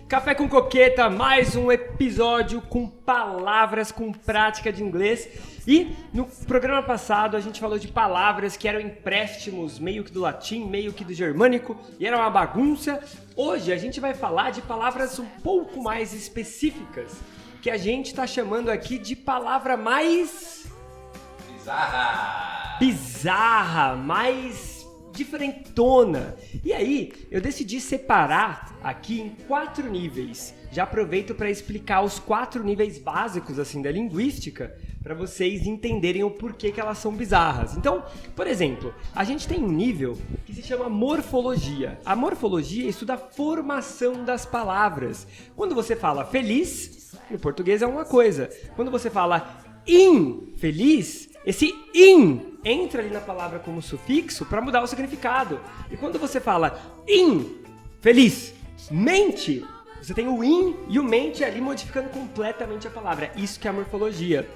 Café com Coqueta, mais um episódio com palavras, com prática de inglês. E no programa passado a gente falou de palavras que eram empréstimos meio que do latim, meio que do germânico, e era uma bagunça. Hoje a gente vai falar de palavras um pouco mais específicas, que a gente está chamando aqui de palavra mais... bizarra, mais diferentona. E aí, eu decidi separar aqui em 4 níveis. Já aproveito para explicar os 4 níveis básicos assim da linguística, para vocês entenderem o porquê que elas são bizarras. Então, por exemplo, a gente tem um nível que se chama morfologia. A morfologia estuda a formação das palavras. Quando você fala feliz, no português é uma coisa. Quando você fala infeliz, esse in entra ali na palavra como sufixo para mudar o significado. E quando você fala infeliz, mente, você tem o in e o mente ali modificando completamente a palavra. Isso que é a morfologia.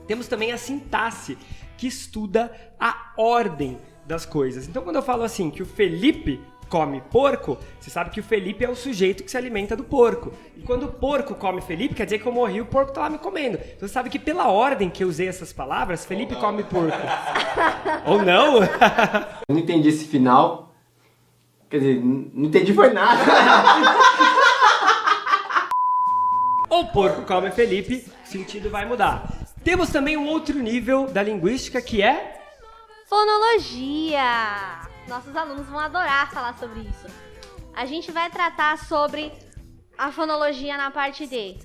Temos também a sintaxe, que estuda a ordem das coisas. Então quando eu falo assim que o Felipe come porco, você sabe que o Felipe é o sujeito que se alimenta do porco. E quando o porco come Felipe, quer dizer que eu morri e o porco tá lá me comendo. Então você sabe que pela ordem que eu usei essas palavras, Felipe come porco. Ou não? Eu não entendi esse final. Quer dizer, não entendi foi nada. O porco come Felipe, o sentido vai mudar. Temos também um outro nível da linguística que é... fonologia. Nossos alunos vão adorar falar sobre isso. A gente vai tratar sobre a fonologia na parte de...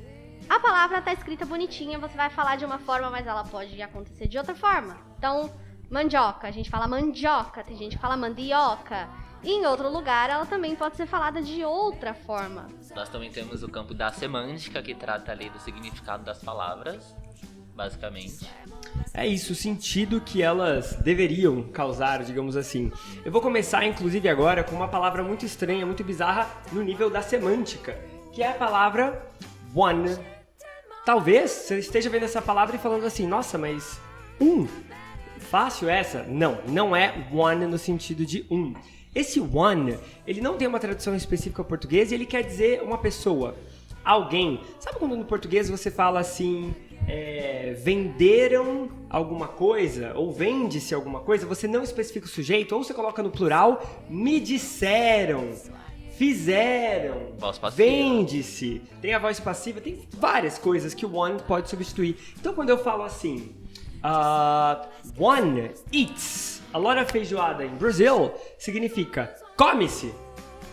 a palavra tá escrita bonitinha, você vai falar de uma forma, mas ela pode acontecer de outra forma. Então, mandioca, a gente fala mandioca, tem gente que fala mandioca. E em outro lugar, ela também pode ser falada de outra forma. Nós também temos o campo da semântica, que trata ali do significado das palavras, basicamente. É isso, o sentido que elas deveriam causar, digamos assim. Eu vou começar, inclusive, agora com uma palavra muito estranha, muito bizarra, no nível da semântica, que é a palavra one. Talvez você esteja vendo essa palavra e falando assim, nossa, mas fácil essa? Não, não é one no sentido de Esse one, ele não tem uma tradução específica ao português e ele quer dizer uma pessoa, alguém. Sabe quando no português você fala assim... venderam alguma coisa ou vende-se alguma coisa, você não especifica o sujeito, ou você coloca no plural, me disseram, fizeram, vende-se, tem a voz passiva, tem várias coisas que o one pode substituir. Então quando eu falo assim, one eats a lot of feijoada in Brazil, significa come-se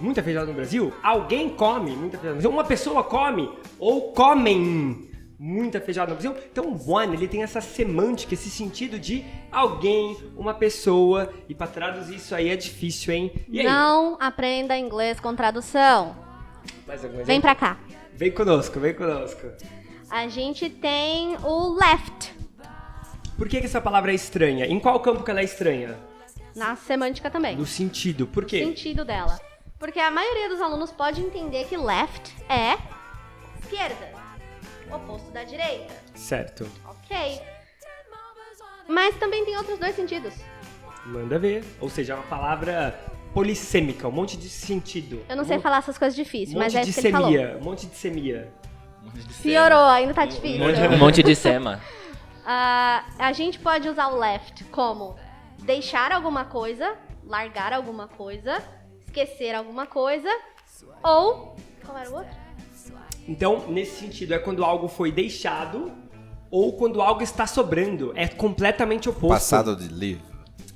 muita feijoada no Brasil, alguém come muita feijoada no Brasil, uma pessoa come ou comem muita feijoada no Brasil. Então o one, ele tem essa semântica, esse sentido de alguém, uma pessoa, e para traduzir isso aí é difícil, hein? E aí? Não aprenda inglês com tradução. Vem pra cá. Vem conosco, vem conosco. A gente tem o left. Por que essa palavra é estranha? Em qual campo que ela é estranha? Na semântica também. No sentido, por quê? Sentido dela. Porque a maioria dos alunos pode entender que left é esquerda. Oposto da direita. Certo. Ok. Mas também tem outros 2 sentidos. Manda ver. Ou seja, é uma palavra polissêmica, um monte de sentido. Eu não sei falar essas coisas difíceis, mas é isso que ele falou. Um monte de semia. Piorou, ainda tá difícil. Um monte de sema. A gente pode usar o left como deixar alguma coisa, largar alguma coisa, esquecer alguma coisa, ou... qual era o outro? Então, nesse sentido, é quando algo foi deixado ou quando algo está sobrando. É completamente oposto. Passado de leave.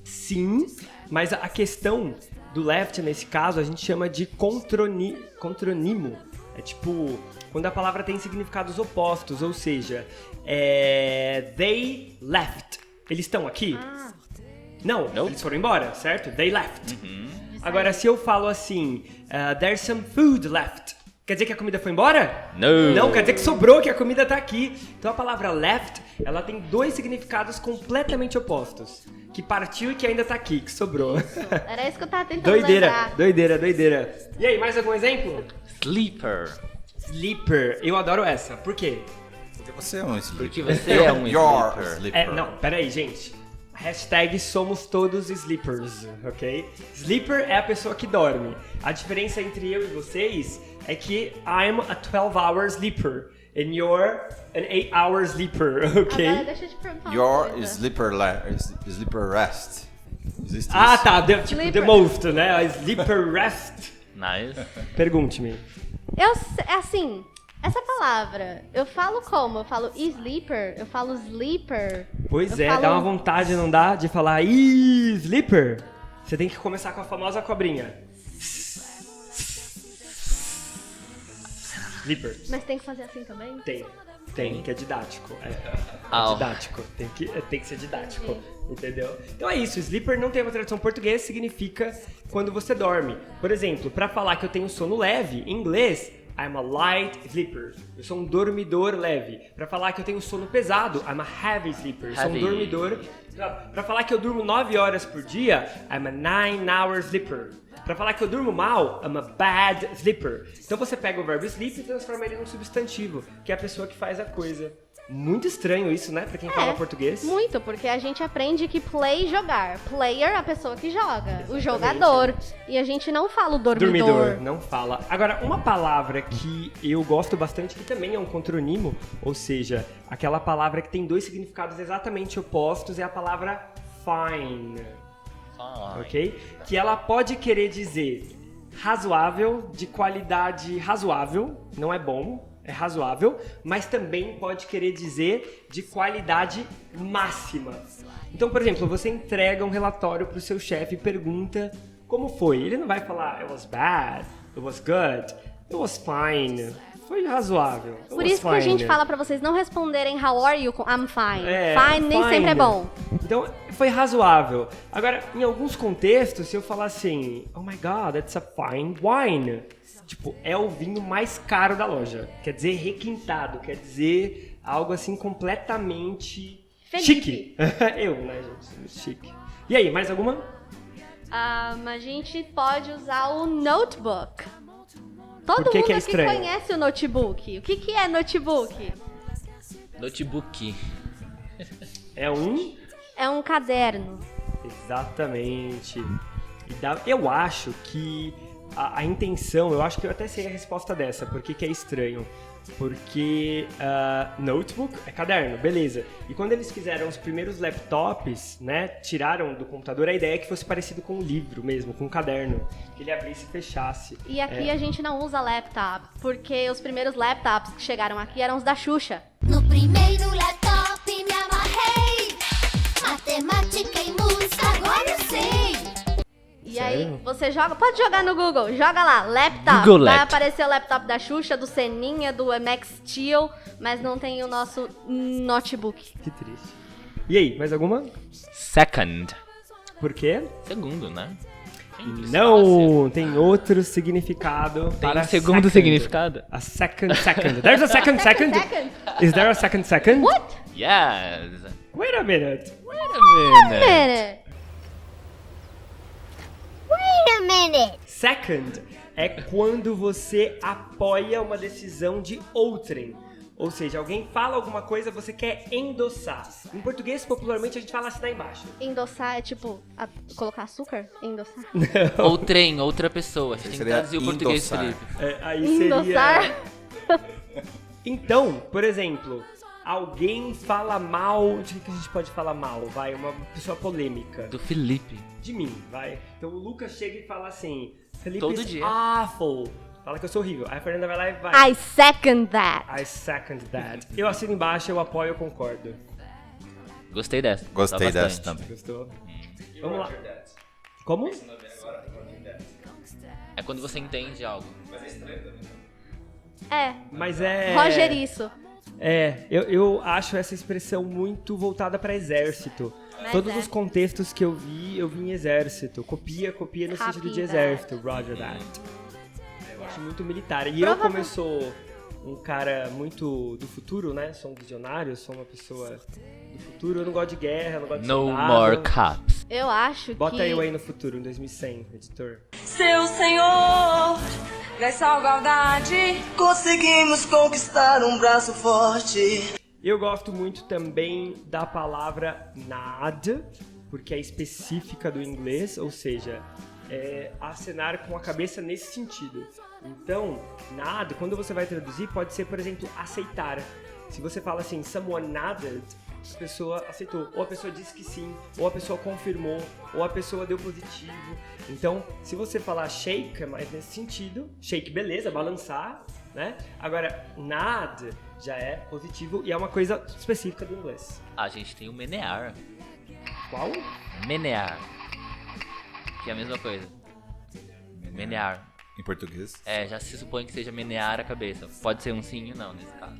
Sim, mas a questão do left, nesse caso, a gente chama de contrônimo. É tipo, quando a palavra tem significados opostos, ou seja, they left. Eles estão aqui? Não, eles foram embora, certo? They left. Agora, se eu falo assim, there's some food left. Quer dizer que a comida foi embora? Não, quer dizer que sobrou, que a comida tá aqui. Então a palavra left, ela tem 2 significados completamente opostos. Que partiu e que ainda tá aqui, que sobrou. Era isso que eu tava tentando lembrar. Doideira. E aí, mais algum exemplo? Sleeper. Eu adoro essa. Por quê? Porque você é um sleeper. Porque você é um sleeper. Sleeper. Não, peraí, gente. Hashtag somos todos sleepers, ok? Sleeper é a pessoa que dorme. A diferença entre eu e vocês é que I'm a 12-hour sleeper and you're an 8-hour sleeper, ok? Agora deixa eu te perguntar uma Your coisa. sleeper rest. Existe Ah, isso? tá, tipo Sleeper. the most, né? A sleeper rest. Nice. Pergunte-me. Assim, essa palavra, eu falo como? Eu falo sleeper? Eu falo sleeper? Pois Eu é, falo- dá uma vontade, não dá? De falar "Ih, sleeper. Você tem que começar com a famosa cobrinha. Sleeper. Mas tem que fazer assim também? Tem, que é didático. É Au. didático. Tem que ser didático. Entendeu? Então é isso. Sleeper não tem uma tradução em português, significa quando você dorme. Por exemplo, pra falar que eu tenho sono leve, em inglês, I'm a light sleeper. Eu sou um dormidor leve. Pra falar que eu tenho sono pesado, I'm a heavy sleeper. Eu sou um Heavy. dormidor. Pra falar que eu durmo 9 horas por dia, I'm a 9-hour sleeper. Pra falar que eu durmo mal, I'm a bad sleeper. Então você pega o verbo sleep e transforma ele num substantivo, que é a pessoa que faz a coisa. Muito estranho isso, né? Pra quem fala português. Muito, porque a gente aprende que play jogar. Player, a pessoa que joga. O jogador. E a gente não fala o dormidor. Não fala. Agora, uma palavra que eu gosto bastante, que também é um contronímo, ou seja, aquela palavra que tem dois significados exatamente opostos, é a palavra fine, ok? Que ela pode querer dizer razoável, de qualidade razoável, não é bom, é razoável, mas também pode querer dizer de qualidade máxima. Então, por exemplo, você entrega um relatório para o seu chefe e pergunta como foi. Ele não vai falar it was bad, it was good, it was fine. Foi razoável. it Por was isso que a fine. gente fala pra vocês não responderem how are you com I'm fine. É, Fine nem sempre é bom. Então, foi razoável. Agora, em alguns contextos, se eu falar assim, oh my god, that's a fine wine. Tipo, é o vinho mais caro da loja. Quer dizer requintado, quer dizer algo assim completamente Felipe. chique. Eu, né, gente? Chique. E aí, mais alguma? A gente pode usar o notebook. Todo Por que mundo que é aqui estranho? conhece o notebook. O que é notebook? Notebook. É um... É um caderno. Exatamente. Eu acho que a intenção, eu acho que eu até sei a resposta dessa, por que é estranho. Porque notebook é caderno, beleza. E quando eles fizeram os primeiros laptops, né, tiraram do computador a ideia que fosse parecido com um livro mesmo, com um caderno, que ele abrisse e fechasse. E aqui a gente não usa laptop, porque os primeiros laptops que chegaram aqui eram os da Xuxa. No primeiro laptop me amarrei. Matemática e música, agora eu sei. E Sério? aí você joga, pode jogar no Google, joga lá, laptop. Google Vai Laptop. aparecer o laptop da Xuxa, do Seninha, do Max Steel, mas não tem o nosso notebook. Que triste. E aí, mais alguma? Second. Por quê? Segundo, né? Simples, Não, tem outro significado fácil. Tem para segundo second. significado? A second. There's a second. Second. Is there a second? What? Yes. Wait a minute. Wait a minute. Minute. Wait a minute. Second é quando você apoia uma decisão de outrem. Ou seja, alguém fala alguma coisa, você quer endossar. Em português, popularmente, a gente fala assim lá embaixo. Endossar é tipo colocar açúcar? Endossar. Outrem, outra pessoa. Você tem que Seria traduzir o português, endossar. Felipe. Aí Endossar? seria... Então, por exemplo, alguém fala mal... De que a gente pode falar mal? Vai, uma pessoa polêmica. Do Felipe. De mim, vai. Então o Lucas chega e fala assim... Felipe Todo is dia. awful. Fala que eu sou horrível. Aí a Fernanda vai lá e vai... I second that. I second that. Eu assino embaixo, eu apoio, eu concordo. Gostei dessa. Gostei Tá dessa bastante. também. Gostou? Vamos lá. Como? É quando você entende algo. É, Mas é... Roger isso. Eu acho essa expressão muito voltada para exército. Mas Todos é. os contextos que eu vi em exército. Copia no sentido de Copy exército. Roger that. Eu acho muito militar. E eu, como eu sou um cara muito do futuro, né? Sou um visionário, sou uma pessoa do futuro. Eu não gosto de guerra, eu não gosto de No soldado. more cops. Eu acho Bota que... eu aí no futuro, em 2100, editor. Seu Senhor, nessa igualdade. Conseguimos conquistar um braço forte. Eu gosto muito também da palavra nod, porque é específica do inglês, ou seja, acenar com a cabeça nesse sentido. Então, nod, quando você vai traduzir, pode ser, por exemplo, aceitar. Se você fala assim, someone nodded, a pessoa aceitou, ou a pessoa disse que sim, ou a pessoa confirmou, ou a pessoa deu positivo. Então, se você falar shake, é mais nesse sentido. Shake, beleza, balançar, né? Agora, nod já é positivo e é uma coisa específica do inglês. A gente tem o menear. Qual? Menear. Que é a mesma coisa. Menear. Em português. Já se supõe que seja menear a cabeça. Pode ser um sim ou não, nesse caso.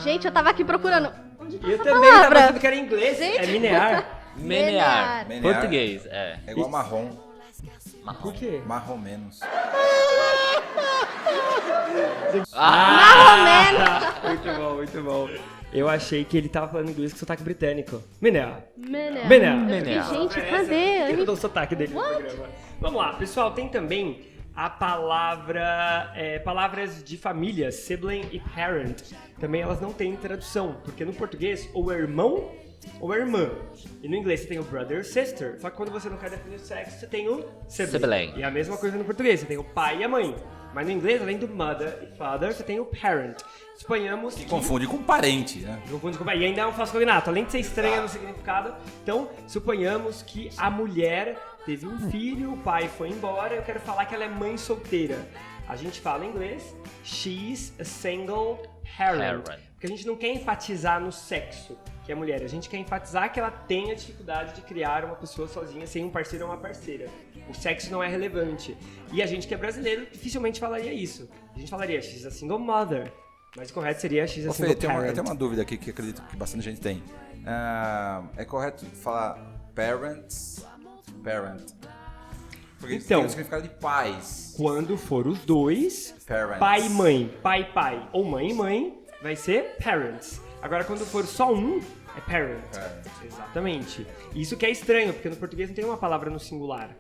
Gente, eu tava aqui procurando. Onde tá Eu essa também tava palavra? achando que era em inglês, Gente. é minear. Menear. Menear. Português, É igual marrom. Marrom. Por quê? Marrom menos. Muito bom, muito bom. Eu achei que ele tava falando inglês com sotaque britânico. Minear. Menear. Menear. Eu fiquei, gente, cadê? Eu não dou o sotaque dele no programa. Vamos lá, pessoal, tem também a palavra, palavras de família, sibling e parent. Também elas não têm tradução, porque no português ou é irmão ou é irmã. E no inglês você tem o brother e sister, só que quando você não quer definir o sexo, você tem o sibling. E a mesma coisa no português, você tem o pai e a mãe. Mas no inglês, além do mother e father, você tem o parent. Suponhamos que... Confunde com parente, né? E ainda é um falso cognato, além de ser estranha no significado. Então, suponhamos que a mulher teve um filho, o pai foi embora, eu quero falar que ela é mãe solteira. A gente fala em inglês, she's a single parent. Porque a gente não quer enfatizar no sexo, que é mulher. A gente quer enfatizar que ela tem a dificuldade de criar uma pessoa sozinha sem um parceiro ou uma parceira. O sexo não é relevante. E a gente que é brasileiro dificilmente falaria isso. A gente falaria, she's a single mother. Mas o correto seria she's a single parent. Eu tenho uma dúvida aqui que acredito que bastante gente tem. É correto falar parent? Porque então, tem o significado de pais. Quando for os dois, Parents. pai e mãe, pai, ou mãe e mãe, vai ser parents. Agora, quando for só um, é parent. Exatamente. Isso que é estranho, porque no português não tem uma palavra no singular.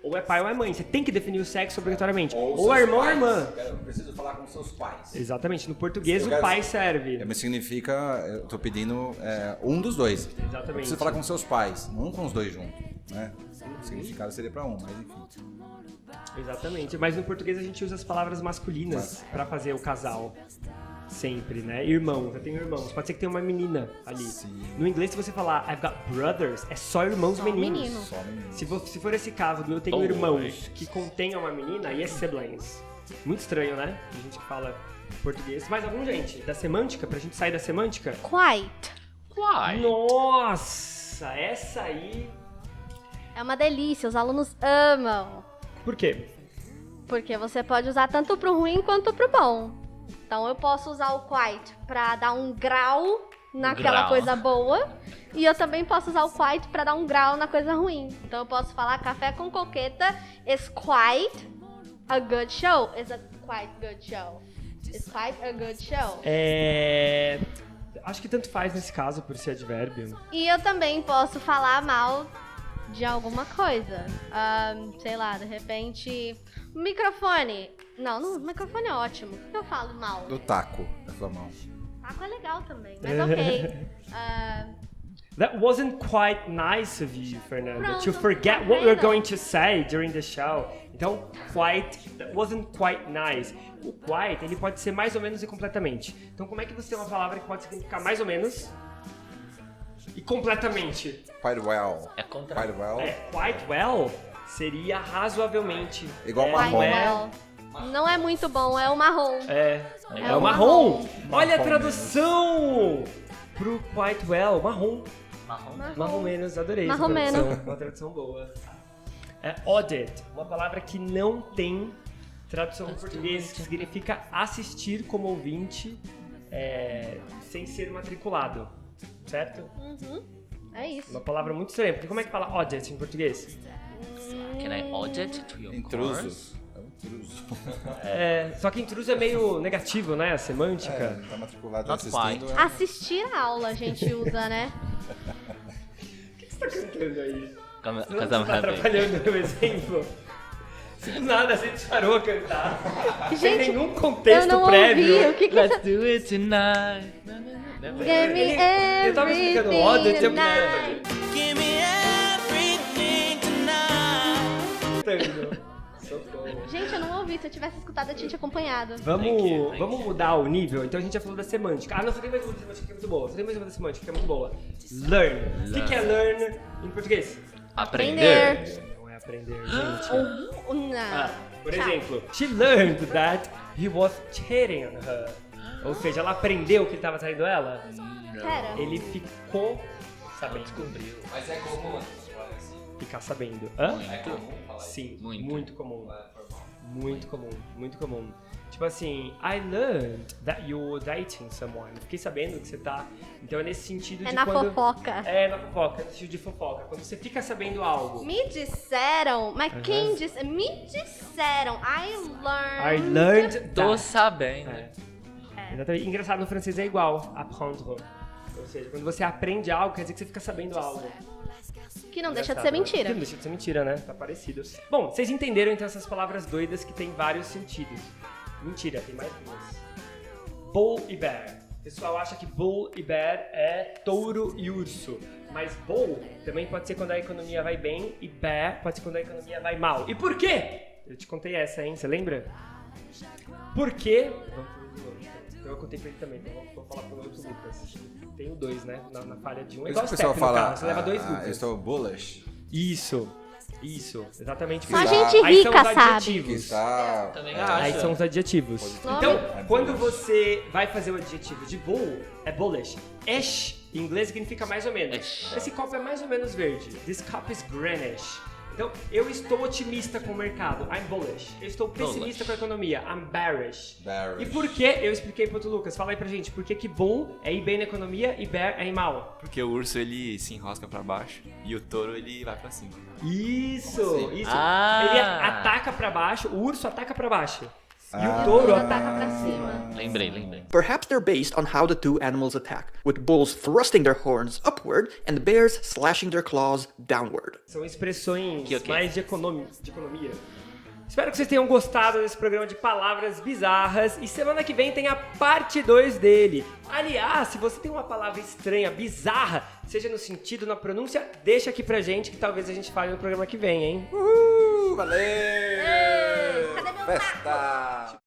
Ou é pai ou é mãe. Você tem que definir o sexo obrigatoriamente. Ou é irmão ou é irmã. Eu preciso falar com seus pais. Exatamente. No português, o pai serve. Mas significa, eu tô pedindo um dos dois. Exatamente. Eu preciso falar com seus pais, não com os dois juntos, né? O significado seria pra um, mas enfim. Exatamente. Mas no português a gente usa as palavras masculinas pra fazer o casal. Sempre, né? Irmãos, eu tenho irmãos. Pode ser que tenha uma menina ali. Sim. No inglês, se você falar I've got brothers, é só irmãos Só meninos. menino. Só menino. Se for esse caso do eu tenho irmãos que contenham uma menina, aí é siblings. Muito estranho, né? A gente que fala português. Mais algum, gente? Da semântica? Pra gente sair da semântica? Quite. Nossa! Essa aí... É uma delícia, os alunos amam. Por quê? Porque você pode usar tanto pro ruim quanto pro bom. Então eu posso usar o quite pra dar um grau naquela grau. coisa boa. E eu também posso usar o quite pra dar um grau na coisa ruim. Então eu posso falar café com coqueta is quite a good show. Is a quite good show. Is quite a good show. Acho que tanto faz nesse caso por ser advérbio. E eu também posso falar mal de alguma coisa. Sei lá, de repente... Microfone. Não, microfone é ótimo. Por que eu falo mal? Do taco, da sua mão. Taco é legal também, mas ok. That wasn't quite nice of you, Fernanda, Pronto, to forget tá what we're vendo? going to say during the show. Então, that wasn't quite nice. O quite, ele pode ser mais ou menos e completamente. Então, como é que você tem uma palavra que pode significar mais ou menos e completamente? Quite well. É contra. Quite well. Quite well seria razoavelmente. Igual Quite marrom. well. Não é muito bom, é o marrom. É o o marrom. Olha a Marrom tradução pro quite well, marrom. Marrom. Marrom menos, adorei essa Marromeno. tradução. Uma tradução boa. Audit, uma palavra que não tem tradução em português, que significa assistir como ouvinte sem ser matriculado, certo? É isso. Uma palavra muito estranha, porque como é que fala audit em português? Can I audit to your Intruso. course? É um intruso. Só que intruso é meio negativo, né? A semântica. Tá matriculado Not assistindo. quite. Assistir a aula a gente usa, né? O que você tá cantando aí? Você Because não I'm tá happy. atrapalhando o exemplo? Se do nada você disparou a cantar. Sem Gente, nenhum eu contexto não prévio. ouvi. O que Let's do it tonight. né, Give velho? me Eu tava explicando o Odd, eu tinha everything Socorro. Gente, eu não ouvi. Se eu tivesse escutado, eu tinha te acompanhado. Vamos mudar o nível? Então a gente já falou da semântica. Ah, não, só tem mais uma da semântica que é muito boa. Só tem mais uma da semântica que é muito boa. Learn. O que é learn em português? Aprender. Não é aprender, gente. Não. Por Tchau. exemplo, she learned that he was cheating on her. Ou seja, ela aprendeu que ele tava traindo ela. Pera. Ele ficou sabendo. Descobriu. Mas é comum Ficar sabendo. Hã? é comum falar isso. Sim, Muito. muito comum. Muito comum, muito comum. Tipo assim, I learned that you're dating someone. Fiquei sabendo que você tá. Então é nesse sentido É de na quando... fofoca. É na fofoca, no sentido de fofoca. Quando você fica sabendo algo. Me disseram, mas quem disse? Me disseram. I learned Tô that. sabendo. É. Exatamente. Engraçado, no francês é igual. Apprendre. Ou seja, quando você aprende algo, quer dizer que você fica sabendo algo. Que não deixa de Engraçado, ser né? mentira. Que não deixa de ser mentira, né? Tá parecido. Bom, vocês entenderam então essas palavras doidas que tem vários sentidos. Mentira, tem mais duas. Bull e bear. O pessoal acha que bull e bear é touro e urso. Mas bull também pode ser quando a economia vai bem e bear pode ser quando a economia vai mal. E por quê? Eu te contei essa, hein? Você lembra? Por quê? Então eu contei pra ele também, então vou falar pro outro Lucas. Tenho dois, né? Na falha de um. Por É isso igual que o step pessoal no fala, carro, você leva dois eu Lucas. estou bullish, Isso, exatamente. Só a isso. gente Aí são rica os sabe. que adjetivos. está... Também Aí acho. são os adjetivos. Nome? Então, quando você vai fazer o adjetivo de bull, é bullish. Ash, em inglês, significa mais ou menos. Ash. Esse copo é mais ou menos verde. This cup is greenish. Então, eu estou otimista com o mercado. I'm bullish. Eu estou pessimista Bullish. com a economia. I'm bearish. Bearish. E por que? Eu expliquei pro outro Lucas. Fala aí pra gente. Por que que bull é ir bem na economia e bear é ir mal? Porque o urso ele se enrosca pra baixo e o touro ele vai pra cima. Isso, isso. Ah. Ele ataca pra baixo, o urso ataca pra baixo. E o touro ataca. Ataca pra cima. Lembrei. Perhaps they're based on how the two animals attack, with bulls thrusting their horns upward and bears slashing their claws downward. São expressões Ok. mais de economia. Espero que vocês tenham gostado desse programa de palavras bizarras. E semana que vem tem a parte 2 dele. Aliás, se você tem uma palavra estranha, bizarra, seja no sentido, na pronúncia, deixa aqui pra gente que talvez a gente fale no programa que vem, hein? Valeu! Cadê meu Festa!